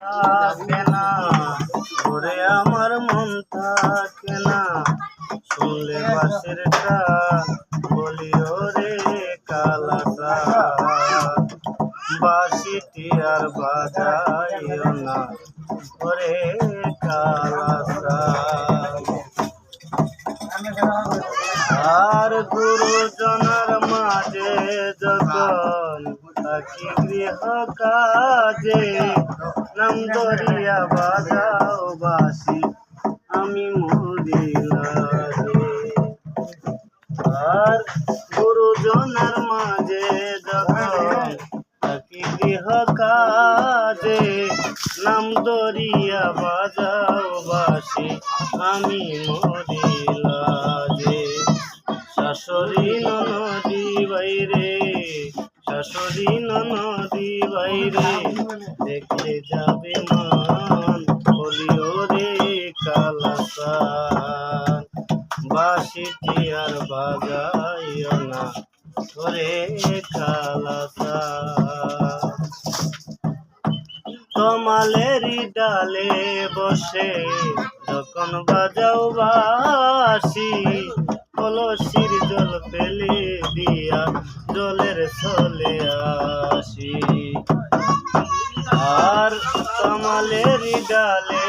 থাকে না ঘরে আমার মন থাকে না শুনলে বাঁশির টান বলি ওরে কালাটা বাঁশিটি আর বাজাইও না ওরে কালাটা আর গুরুজনার মাঝে যখন থাকি গৃহ কাজে নাম ধরিয়া বাজাও বাসি আমি মরিলাম আর গুরুজনার মাঝে যখন থাকি গৃহ কাজে নাম ধরিয়া বাজাও বাসি আমি মরিলাম শাশুড়ি ননদি বাইরে শাশুড়ি ননদি বাইরে দেখলে যাবে মান বলিও রে কালাসান বাঁশিটি আর বাজাইও না ওরে কালাসান তমালেরই ডালে বসে যখন বাজাও বাঁশি কলসির জল ফেলে দিয়া জলের চলে আসি আর তমালের ডালে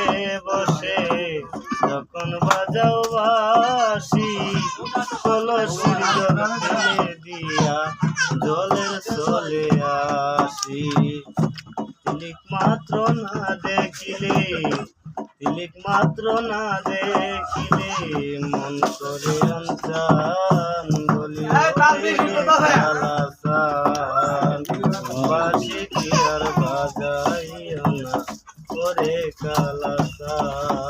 বসে যখন বাজাও বাঁশি কলসির জল ফেলে দিয়া জলের চলে আসি তিলিক মাত্র না দেখিলে তিলিক মাত্র না দেখিলে মন করে অঞ্চান বলি বাঁশিটি আর বাজাইও না করে কালাসান